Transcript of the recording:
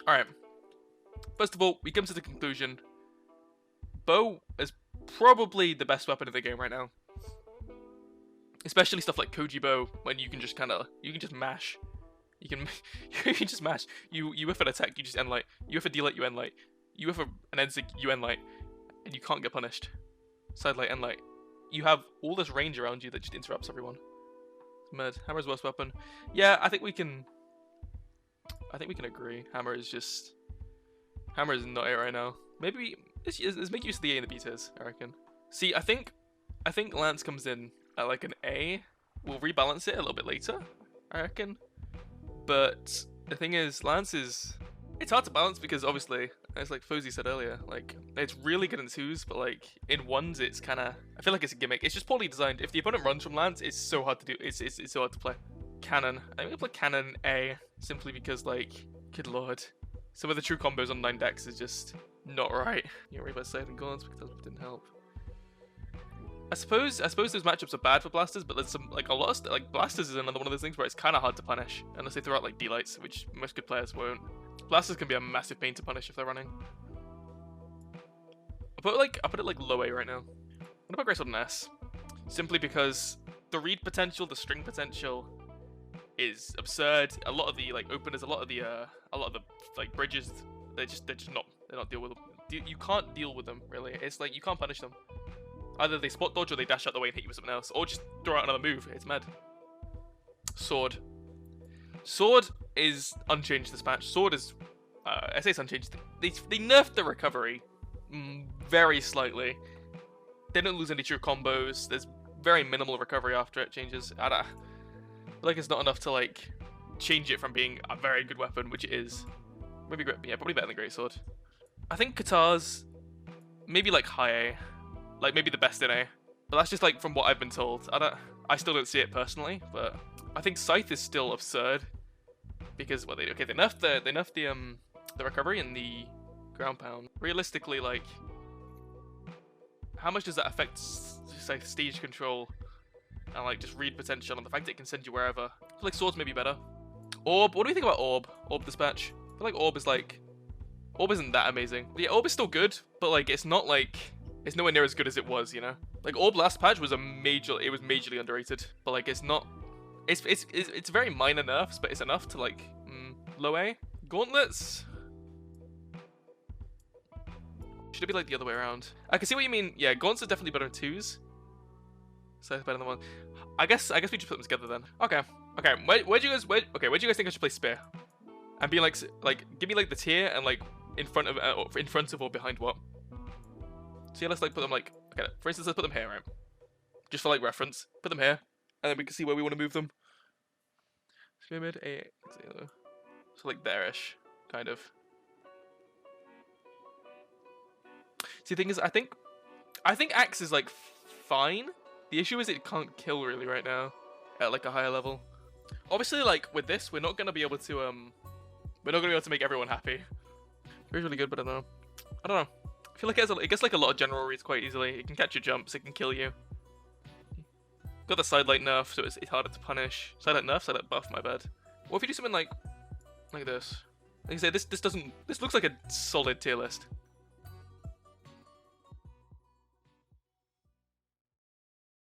Alright. First of all, we come to the conclusion. Bow is probably the best weapon in the game right now. Especially stuff like Koji Bow, when you can just mash. You can just mash. You whiff an attack, you just end light. You whiff a D-light, you end light. You whiff an end-sig, you end light. And you can't get punished. Side light, end light. You have all this range around you that just interrupts everyone. It's mad. Hammer's worst weapon. Yeah, I think we can agree. Hammer is not it right now. Maybe let's make use of the A and the B tiers, I reckon. See, I think Lance comes in at like an A. We'll rebalance it a little bit later, I reckon. But the thing is, it's hard to balance because obviously, as like Fozy said earlier, like it's really good in 2s, but like in 1s it's kinda, I feel like it's a gimmick. It's just poorly designed. If the opponent runs from Lance, it's so hard to do. It's so hard to play. Cannon. I'm gonna play Cannon A simply because like, good lord, some of the true combos on 9 decks is just not right. You're worried about saving gaunts because that didn't help. I suppose those matchups are bad for blasters, but there's some like a lot of like blasters is another one of those things where it's kind of hard to punish unless they throw out like D-lights, which most good players won't. Blasters can be a massive pain to punish if they're running. I'll put it like low A right now. I'm gonna put Greatsword on S, simply because the read potential, the string potential, is absurd. A lot of the like openers, a lot of the like bridges, they're not deal with them. You can't deal with them really. It's like you can't punish them. Either they spot dodge or they dash out the way and hit you with something else, or just throw out another move. It's mad. Sword. Sword is unchanged this match. Sword is, I say it's unchanged. They nerfed the recovery very slightly. They don't lose any true combos. There's very minimal recovery after it changes. I feel like it's not enough to like change it from being a very good weapon, which it is. Maybe yeah, probably better than Greatsword. I think Katars, maybe like high A. Like maybe the best in A, but that's just like from what I've been told. I still don't see it personally, but I think Scythe is still absurd because they nerfed the recovery and the ground pound. Realistically, like how much does that affect say stage control and like just read potential and the fact that it can send you wherever? I feel like Swords may be better. Orb, what do we think about Orb? Orb Dispatch. I feel like Orb isn't that amazing. Yeah, Orb is still good, but like it's not like. It's nowhere near as good as it was, you know? Like, Orb last patch was majorly underrated. But, like, it's not... It's very minor nerfs, but it's enough to, like, low A. Gauntlets? Should it be, like, the other way around? I can see what you mean. Yeah, Gauntlets are definitely better in 2s. So it's better than 1. I guess we just put them together then. Okay. Where do you guys think I should play Spear? And be, like, give me, like, the tier and, like, in front of or behind what? So yeah, let's like put them like, okay, for instance, let's put them here, right? Just for like reference, put them here, and then we can see where we want to move them. So mid A, so like there-ish, kind of. See, the thing is, I think Axe is like fine. The issue is it can't kill really right now at like a higher level. Obviously, like with this, we're not gonna be able to make everyone happy. It's really good, but I don't know. I feel like it gets like a lot of general reads quite easily. It can catch your jumps, it can kill you. Got the sidelight nerf, so it's harder to punish. Sidelight nerf, sidelight buff, my bad. What if you do something like this? Like I say, this looks like a solid tier list.